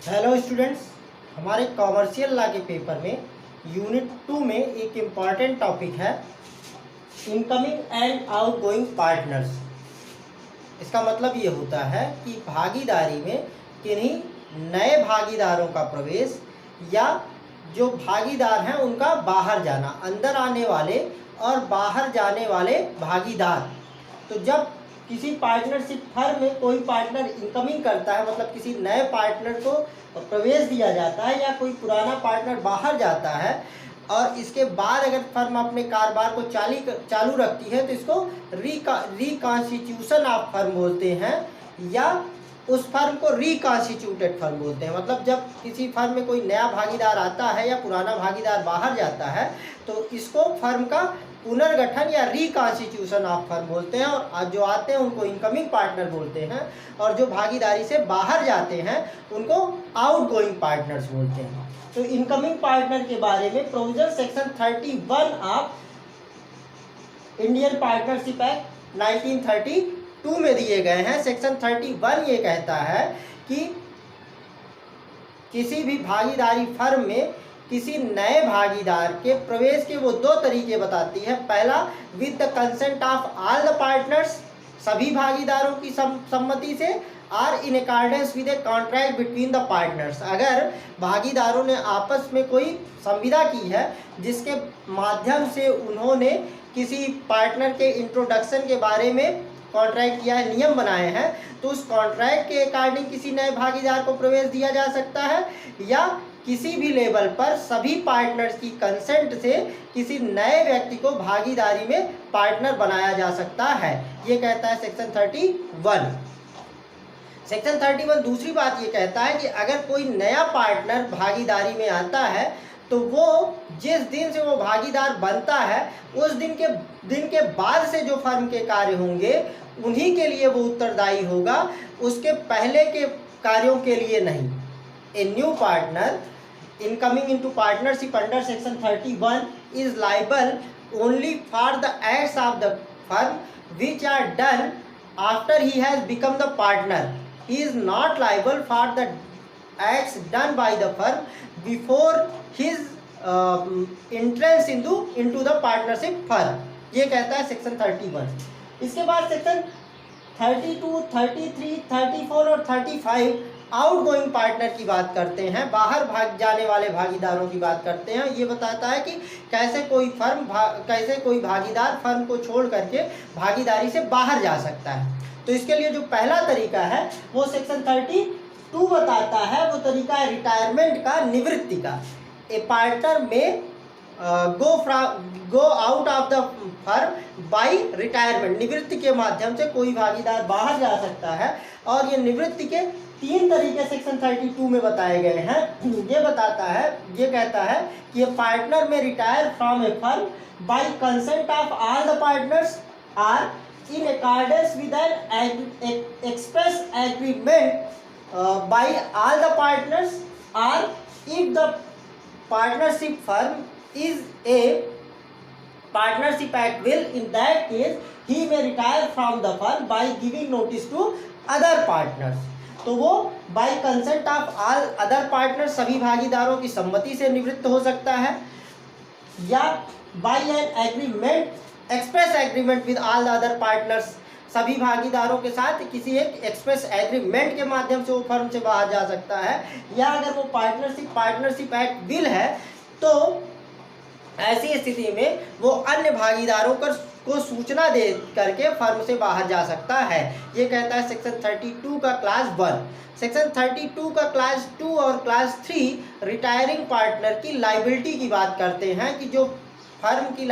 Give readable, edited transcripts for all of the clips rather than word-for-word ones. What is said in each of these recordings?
Hello students, हमारे commercial law के paper में यूनिट 2 में एक इम्पॉर्टेंट टॉपिक है इनकमिंग एंड आउटगोइंग पार्टनर्स। इसका मतलब ये होता है कि भागीदारी में किन्हीं नए भागीदारों का प्रवेश या जो भागीदार हैं उनका बाहर जाना, अंदर आने वाले और बाहर जाने वाले भागीदार। तो जब किसी पार्टनरशिप फर्म में कोई पार्टनर इनकमिंग करता है, मतलब किसी नए पार्टनर को प्रवेश दिया जाता है, या कोई पुराना पार्टनर बाहर जाता है और इसके बाद अगर फर्म अपने कारोबार को चालू रखती है तो इसको रिकॉन्स्टिट्यूशन ऑफ फर्म बोलते हैं, या उस फर्म को रिकॉन्स्टिट्यूटेड फर्म बोलते हैं। मतलब जब किसी फर्म में कोई नया भागीदार आता है या पुराना भागीदार बाहर जाता है तो इसको फर्म का पुनर्गठन या रिकॉन्स्टिट्यूशन ऑफ फर्म बोलते हैं, और जो आते हैं उनको इनकमिंग पार्टनर बोलते हैं, और जो भागीदारी से बाहर जाते हैं उनको आउटगोइंग पार्टनर्स बोलते हैं। तो इनकमिंग पार्टनर के बारे में provision section 31 of Indian partnership act 1932 में दिए गए हैं। सेक्शन 31 ये कहता है कि किसी भी भागीदारी फर्म में किसी नए भागीदार के प्रवेश के वो दो तरीके बताती है। पहला, with the consent of all the partners, सभी भागीदारों की सम्मति से, और इन accordance with a contract between the partners. अगर भागीदारों ने आपस में कोई संविदा की है जिसके माध्यम से उन्होंने किसी पार्टनर के इंट्रोडक्शन के बारे में कॉन्ट्रैक्ट किया है, नियम बनाए हैं, तो उस कॉन्ट्रैक्ट के अकॉर्डिंग किसी नए भागीदार को प्रवेश दिया जा सकता है, या किसी भी लेवल पर सभी पार्टनर्स की कंसेंट से किसी नए व्यक्ति को भागीदारी में पार्टनर बनाया जा सकता है। ये कहता है सेक्शन 31। सेक्शन 31 दूसरी बात ये कहता है कि अगर कोई नया पार्टनर भागीदारी में आता है तो वो जिस दिन से वो भागीदार बनता है उस दिन के बाद से जो फर्म के कार्य होंगे उन्हीं के लिए वो उत्तरदायी होगा, उसके पहले के कार्यों के लिए नहीं। A new partner incoming into partnership under section 31 is liable only for the acts of the firm which are done after he has become the partner. He is not liable for the acts done by the firm before his entrance into the partnership firm. ये कहता है section 31। इसके बाद section 32, 33, 34 और 35 outgoing partner की बात करते हैं, बाहर भाग जाने वाले भागीदारों की बात करते हैं। ये बताता है कि कैसे कोई भागीदार फर्म को छोड़ करके भागीदारी से बाहर जा सकता है। तो इसके लिए जो पहला तरीका है वो सेक्शन 32 बताता है। वो तरीका है रिटायरमेंट का, निवृत्ति का। ए पार्टनर में go out of the firm bye retirement, निवृत्ति के माध्यम से कोई भागीदार बाहर जा सकता है, और ये निवृत्ति के 3 तरीके सेक्शन 32 में बताए गए हैं। ये कहता है कि ये पार्टनर में retire from a firm by consent of all the partners or in accordance with an express agreement by all the partners, और if the partnership firm is a partnership at will, in that case he may retire from the firm by giving notice to other partners. तो वो by consent of all other partners, सभी भागीदारों की सम्मति से निवृत्त हो सकता है, या by an agreement, express agreement with all the other partners, सभी भागीदारों के साथ किसी एक एक्सप्रेस एग्रीमेंट के माध्यम से वो फर्म से बाहर जा सकता है, या अगर वो पार्टनरशिप एट विल है तो ऐसी स्थिति में वो अन्य भागीदारों को सूचना दे करके फर्म से बाहर जा सकता है। ये कहता है सेक्शन 32 का क्लास 1। सेक्शन 32 का क्लास 2 और क्लास 3 रिटायरिंग पार्टनर की लाइबिलिटी की बात करते हैं कि जो फर्म की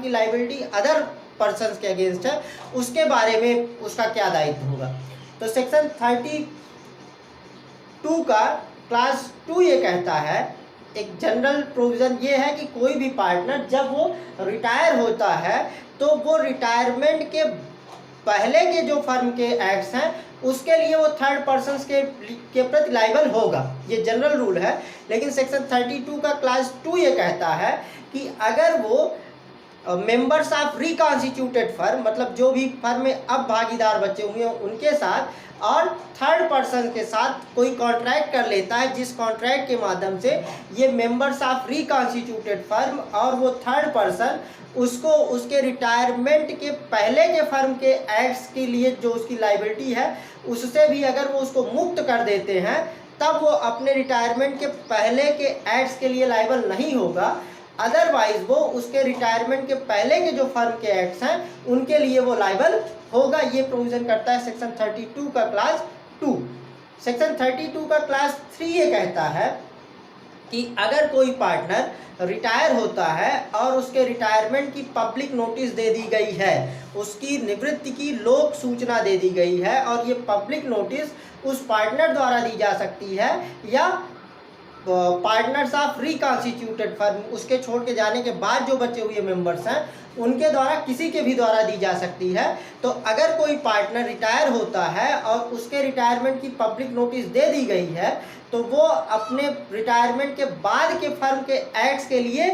लाइबिलिटी अदर पर्सन्स के अगेंस्ट है उसके बारे में उसका क्या दायित्व होगा। तो सेक्शन 32 का क्लास 2 ये कहता है, एक जनरल प्रोविज़न ये है कि कोई भी पार्टनर जब वो रिटायर होता है तो वो रिटायरमेंट के पहले के जो फर्म के एक्ट्स हैं उसके लिए वो थर्ड पर्सन्स के प्रति लाइबल होगा। ये जनरल रूल है। लेकिन सेक्शन 32 का क्लास 2 ये कहता है कि अगर वो मेंबर्स ऑफ रिकॉन्स्टिट्यूटेड फर्म, मतलब जो भी फर्म में अब भागीदार बचे हुए हैं उनके साथ, और थर्ड पर्सन के साथ कोई कॉन्ट्रैक्ट कर लेता है जिस कॉन्ट्रैक्ट के माध्यम से ये मेंबर्स ऑफ रिकॉन्स्टिट्यूटेड फर्म और वो थर्ड पर्सन उसको उसके रिटायरमेंट के पहले के फर्म के एक्ट्स के लिए जो उसकी लाइबिलिटी है उससे भी अगर वो उसको मुक्त कर देते हैं, तब वो अपने रिटायरमेंट के पहले के एक्ट्स के लिए लाइबल नहीं होगा। अदरवाइज वो उसके रिटायरमेंट के पहले के जो फर्म के एक्ट्स हैं उनके लिए वो लाइबल होगा। ये प्रोविजन करता है सेक्शन 32 का क्लास 2। सेक्शन 32 का क्लास 3 ये कहता है कि अगर कोई पार्टनर रिटायर होता है और उसके रिटायरमेंट की पब्लिक नोटिस दे दी गई है, उसकी निवृत्ति की लोक सूचना दे दी गई है, और ये पब्लिक नोटिस उस पार्टनर द्वारा दी जा सकती है या पार्टनर्स ऑफ रिकॉन्स्टिट्यूटेड फर्म, उसके छोड़ के जाने के बाद जो बचे हुए मेंबर्स हैं उनके द्वारा, किसी के भी द्वारा दी जा सकती है। तो अगर कोई पार्टनर रिटायर होता है और उसके रिटायरमेंट की पब्लिक नोटिस दे दी गई है, तो वो अपने रिटायरमेंट के बाद के फर्म के एक्ट्स के लिए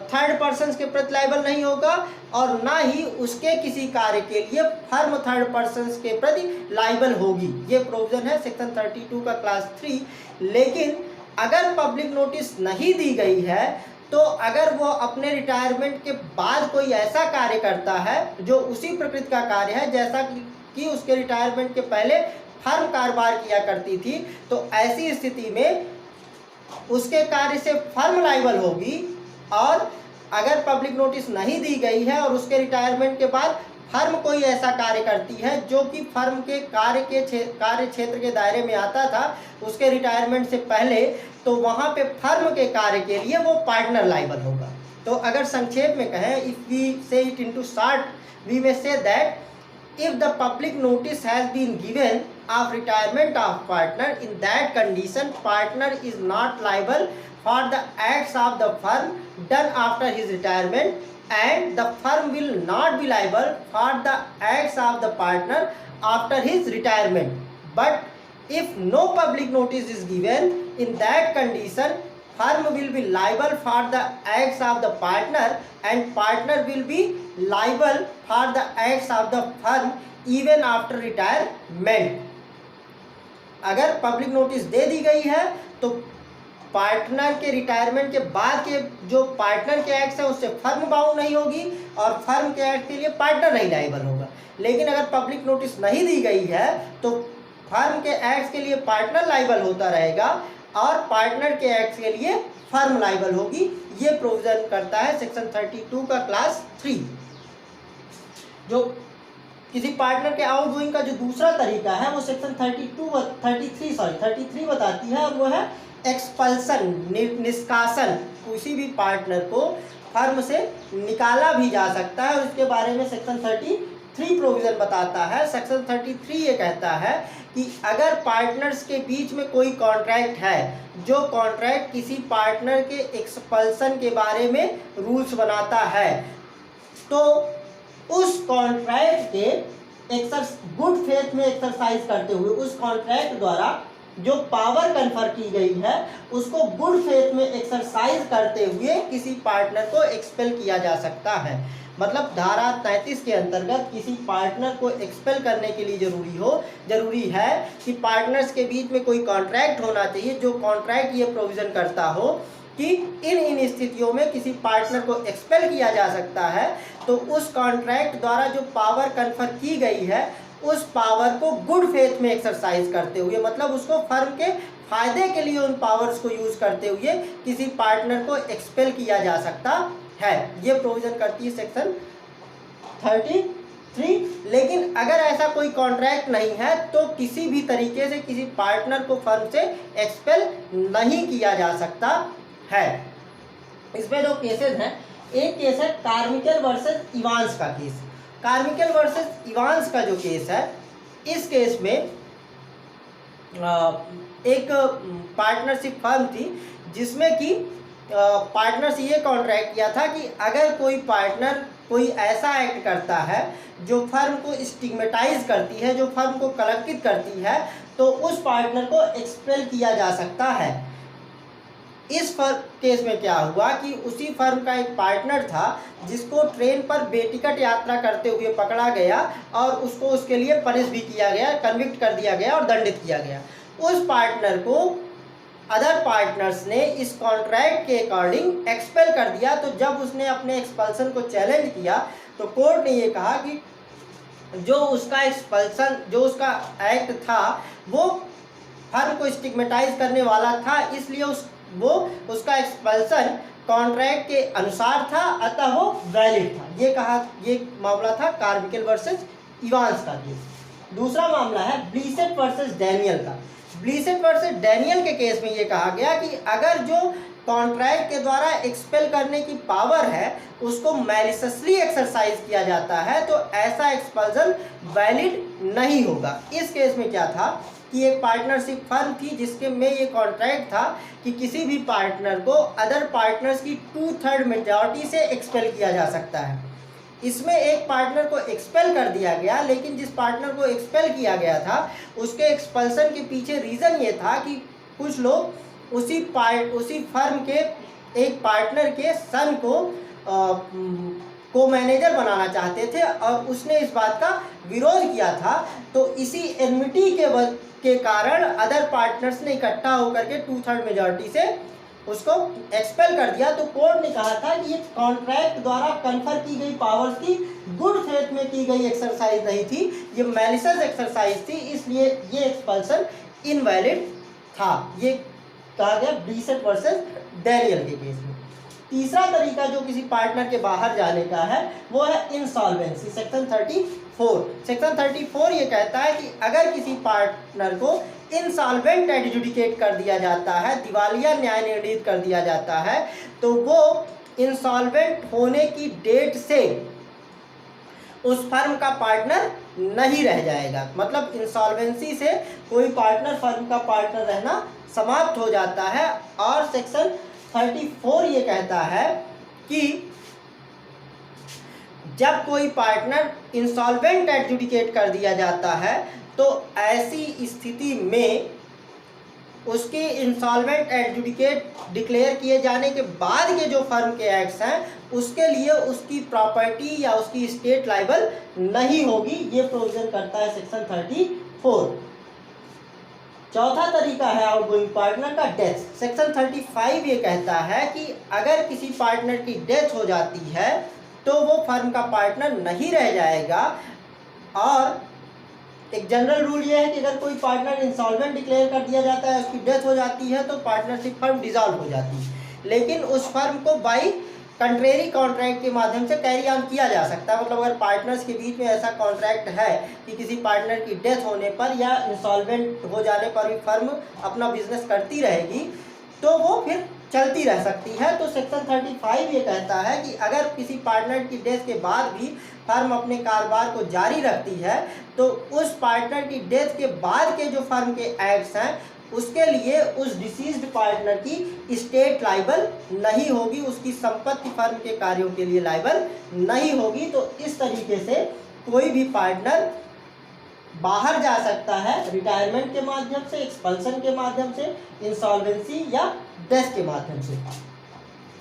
थर्ड पर्सन के प्रति लायबल नहीं होगा, और ना ही उसके किसी कार्य के लिए फर्म थर्ड पर्सन के प्रति लायबल होगी। ये प्रोविजन है सेक्शन 32 का क्लास 3। लेकिन अगर पब्लिक नोटिस नहीं दी गई है, तो अगर वो अपने रिटायरमेंट के बाद कोई ऐसा कार्य करता है जो उसी प्रकृति का कार्य है जैसा कि उसके रिटायरमेंट के पहले फर्म कारोबार किया करती थी, तो ऐसी स्थिति में उसके कार्य से फर्म लायबल होगी। और अगर पब्लिक नोटिस नहीं दी गई है और उसके रिटायरमेंट के बाद फर्म कोई ऐसा कार्य करती है जो कि फर्म के कार्य क्षेत्र के दायरे में आता था उसके रिटायरमेंट से पहले, तो वहाँ पे फर्म के कार्य के लिए वो पार्टनर लायबल होगा। तो अगर संक्षेप में कहें, if we say it into short, we may say that if the public notice has been given of retirement of partner, in that condition partner is not liable for the acts of the firm done after his retirement, and the firm will not be liable for the acts of the partner after his retirement. But if no public notice is given, in that condition firm will be liable for the acts of the partner, and partner will be liable for the acts of the firm even after retirement. अगर public notice दे दी गई है तो partner के retirement के बाद के जो partner के एक्ट्स हैं उससे फर्म बाउंड नहीं होगी और फर्म के एक्ट के लिए पार्टनर नहीं लायबल होगा। लेकिन अगर पब्लिक नोटिस नहीं दी गई है तो फर्म के एक्ट्स के लिए पार्टनर लायबल होता रहेगा और पार्टनर के एक्ट्स के लिए फर्म लायबल होगी। ये प्रोविजन करता है सेक्शन 32 का क्लास 3। जो किसी पार्टनर के आउटगोइंग का जो दूसरा तरीका है वो सेक्शन 33 बताती है, और वो है एक्सपल्सन, निष्कासन। किसी भी पार्टनर को फर्म से निकाला भी जा सकता है और इसके बारे में सेक्शन 33 प्रोविज़न बताता है। सेक्शन 33 ये कहता है कि अगर पार्टनर्स के बीच में कोई कॉन्ट्रैक्ट है, जो कॉन्ट्रैक्ट किसी पार्टनर के एक्सपल्सन के बारे में रूल्स बनाता है, तो उस कॉन्ट्रैक्ट के गुड फेथ में एक्सरसाइज करते हुए उस कॉन्ट्रैक्ट द्वारा जो पावर कन्फर की गई है उसको गुड फेथ में एक्सरसाइज करते हुए किसी पार्टनर को एक्सपेल किया जा सकता है। मतलब धारा 33 के अंतर्गत किसी पार्टनर को एक्सपेल करने के लिए जरूरी है कि पार्टनर्स के बीच में कोई कॉन्ट्रैक्ट होना चाहिए, जो कॉन्ट्रैक्ट ये प्रोविज़न करता हो कि इन स्थितियों में किसी पार्टनर को एक्सपेल किया जा सकता है, तो उस कॉन्ट्रैक्ट द्वारा जो पावर कन्फर की गई है उस पावर को गुड फेथ में एक्सरसाइज करते हुए, मतलब उसको फर्म के फायदे के लिए उन पावर्स को यूज करते हुए किसी पार्टनर को एक्सपेल किया जा सकता है। ये प्रोविजन करती है सेक्शन 33। लेकिन अगर ऐसा कोई कॉन्ट्रैक्ट नहीं है तो किसी भी तरीके से किसी पार्टनर को फर्म से एक्सपेल नहीं किया जा सकता है। इसमें जो केसेस हैं, एक केस है कार्मिकल वर्सेस इवांस का केस। कार्मिकल वर्सेस इवांस का जो केस है, इस केस में एक पार्टनरशिप फर्म थी जिसमें कि पार्टनर्स ये कॉन्ट्रैक्ट किया था कि अगर कोई पार्टनर कोई ऐसा एक्ट करता है जो फर्म को स्टिग्मेटाइज करती है, जो फर्म को कलंकित करती है, तो उस पार्टनर को एक्सपेल किया जा सकता है। इस केस में क्या हुआ कि उसी फर्म का एक पार्टनर था जिसको ट्रेन पर बेटिकट यात्रा करते हुए पकड़ा गया और उसको उसके लिए पनिश भी किया गया, कन्विक्ट कर दिया गया और दंडित किया गया। उस पार्टनर को अदर पार्टनर्स ने इस कॉन्ट्रैक्ट के अकॉर्डिंग एक्सपेल कर दिया। तो जब उसने अपने एक्सपल्सन को चैलेंज किया तो कोर्ट ने ये कहा कि जो उसका एक्सपल्सन, जो उसका एक्ट था वो फर्म को स्टिग्मेटाइज करने वाला था, इसलिए उसका एक्सपल्सन कॉन्ट्रैक्ट के अनुसार था, अतः वो वैलिड था। ये मामला था कार्मिकेल वर्सेस इवांस का केस। दूसरा मामला है ब्लीसेट वर्सेस डैनियल का। ब्लीसेट वर्सेस डैनियल के केस में ये कहा गया कि अगर जो कॉन्ट्रैक्ट के द्वारा एक्सपेल करने की पावर है उसको मैलिससली एक्सरसाइज किया जाता है तो ऐसा एक्सपल्सन वैलिड नहीं होगा। इस केस में क्या था कि एक पार्टनरशिप फर्म थी जिसके में ये कॉन्ट्रैक्ट था कि किसी भी पार्टनर को अदर पार्टनर्स की 2/3 मेजॉरिटी से एक्सपेल किया जा सकता है। इसमें एक पार्टनर को एक्सपेल कर दिया गया, लेकिन जिस पार्टनर को एक्सपेल किया गया था उसके एक्सपल्सन के पीछे रीज़न ये था कि कुछ लोग उसी फर्म के एक पार्टनर के सन को मैनेजर बनाना चाहते थे और उसने इस बात का विरोध किया था। तो इसी एनमिटी के कारण अदर पार्टनर्स ने इकट्ठा होकर के 2/3 मेजॉरिटी से उसको एक्सपेल कर दिया। तो कोर्ट ने कहा था कि ये कॉन्ट्रैक्ट द्वारा कन्फर की गई पावर्स की गुड फेथ में की गई एक्सरसाइज नहीं थी, ये मैलिसस एक्सरसाइज थी, इसलिए ये एक्सपल्सन इनवैलिड था। ये कहा गया ब्लीसेट वर्सेस डैनियल के केस में। तीसरा तरीका जो किसी पार्टनर के बाहर जाने का है वो है इंसॉल्वेंसी, सेक्शन 34। सेक्शन 34 ये कहता है कि अगर किसी पार्टनर को इंसॉल्वेंट एडजुडिकेट कर दिया जाता है, दिवालिया न्याय निर्णीत कर दिया जाता है, तो वो इंसॉल्वेंट होने की डेट से उस फर्म का पार्टनर नहीं रह जाएगा। मतलब इंसॉल्वेंसी से कोई पार्टनर फर्म का पार्टनर रहना समाप्त हो जाता है। और सेक्शन 34 ये कहता है कि जब कोई पार्टनर इंसॉल्वेंट एडजुडिकेट कर दिया जाता है तो ऐसी स्थिति में उसके इंसॉल्वेंट एडजुडिकेट डिक्लेयर किए जाने के बाद के जो फर्म के एक्ट्स हैं उसके लिए उसकी प्रॉपर्टी या उसकी स्टेट लाइबल नहीं होगी। ये प्रोविजन करता है सेक्शन 34। चौथा तरीका है आउटगोइंग पार्टनर का डेथ। सेक्शन 35 ये कहता है कि अगर किसी पार्टनर की डेथ हो जाती है तो वो फर्म का पार्टनर नहीं रह जाएगा। और एक जनरल रूल ये है कि अगर कोई पार्टनर इंसॉल्वेंट डिक्लेयर कर दिया जाता है, उसकी डेथ हो जाती है, तो पार्टनरशिप फर्म डिसॉल्व हो जाती है। लेकिन उस फर्म को बाई कंट्रेरी कॉन्ट्रैक्ट के माध्यम से कैरी ऑन किया जा सकता है। मतलब अगर पार्टनर्स के बीच में ऐसा कॉन्ट्रैक्ट है कि किसी पार्टनर की डेथ होने पर या इंसॉल्वेंट हो जाने पर भी फर्म अपना बिजनेस करती रहेगी तो वो फिर चलती रह सकती है। तो सेक्शन 35 ये कहता है कि अगर किसी पार्टनर की डेथ के बाद भी फर्म अपने कारोबार को जारी रखती है तो उस पार्टनर की डेथ के बाद के जो फर्म के एक्ट्स हैं उसके लिए उस डिसीज्ड पार्टनर की स्टेट लाइबल नहीं होगी, उसकी संपत्ति फर्म के कार्यों के लिए लाइबल नहीं होगी। तो इस तरीके से कोई भी पार्टनर बाहर जा सकता है रिटायरमेंट के माध्यम से, एक्सपल्सन के माध्यम से, इंसॉल्वेंसी या डेथ के माध्यम से।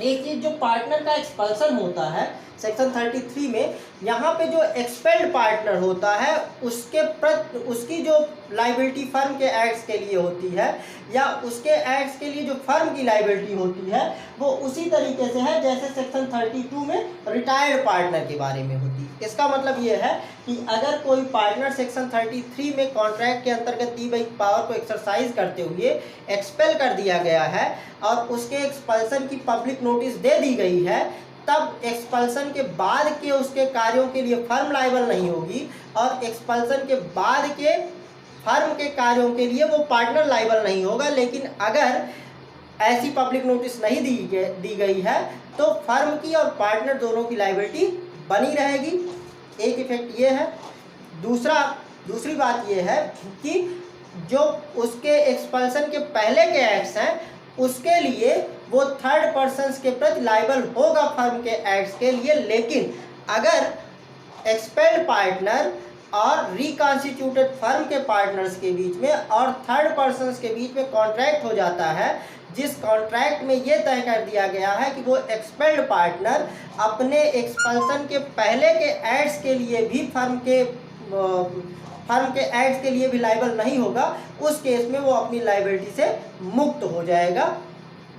एक चीज जो पार्टनर का एक्सपल्सन होता है सेक्शन 33 में, यहाँ पे जो एक्सपेल्ड पार्टनर होता है उसकी जो लाइबिलिटी फर्म के एक्ट्स के लिए होती है या उसके एक्ट्स के लिए जो फर्म की लाइबिलिटी होती है वो उसी तरीके से है जैसे सेक्शन 32 में रिटायर्ड पार्टनर के बारे में होती है। इसका मतलब ये है कि अगर कोई पार्टनर सेक्शन 33 में कॉन्ट्रैक्ट के अंतर्गत दी गई पावर को एक्सरसाइज करते हुए एक्सपेल कर दिया गया है और उसके एक्सपल्सन की पब्लिक नोटिस दे दी गई है, तब एक्सपल्सन के बाद के उसके कार्यों के लिए फर्म लायबल नहीं होगी और एक्सपल्सन के बाद के फर्म के कार्यों के लिए वो पार्टनर लायबल नहीं होगा। लेकिन अगर ऐसी पब्लिक नोटिस नहीं दी गई है तो फर्म की और पार्टनर दोनों की लायबिलिटी बनी रहेगी। एक इफेक्ट ये है। दूसरी बात ये है कि जो उसके एक्सपल्सन के पहले के एक्ट्स हैं उसके लिए वो थर्ड पर्सन्स के प्रति लायबल होगा फर्म के एक्ट्स के लिए। लेकिन अगर एक्सपेल्ड पार्टनर और रिकॉन्स्टिट्यूटेड फर्म के पार्टनर्स के बीच में और थर्ड पर्सन्स के बीच में कॉन्ट्रैक्ट हो जाता है जिस कॉन्ट्रैक्ट में ये तय कर दिया गया है कि वो एक्सपेल्ड पार्टनर अपने एक्सपल्सन के पहले के एड्स के लिए भी फर्म के एड्स के लिए भी लायबल नहीं होगा, उस केस में वो अपनी लायबिलिटी से मुक्त हो जाएगा।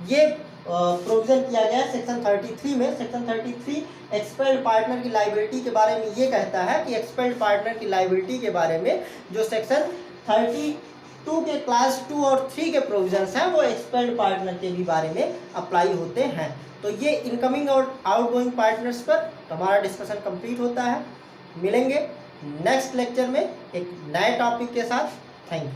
ये प्रोविजन किया गया सेक्शन 33 में। सेक्शन 33 एक्सपेल्ड पार्टनर की लायबिलिटी के बारे में ये कहता है कि एक्सपेल्ड पार्टनर की लायबिलिटी के बारे में जो सेक्शन 32 के क्लास 2 और 3 के प्रोविजंस हैं वो एक्सपेल्ड पार्टनर के भी बारे में अप्लाई होते हैं। तो ये इनकमिंग और आउटगोइंग पार्टनर्स पर हमारा डिस्कशन कंप्लीट होता है। मिलेंगे नेक्स्ट लेक्चर में एक नए टॉपिक के साथ। Thank you.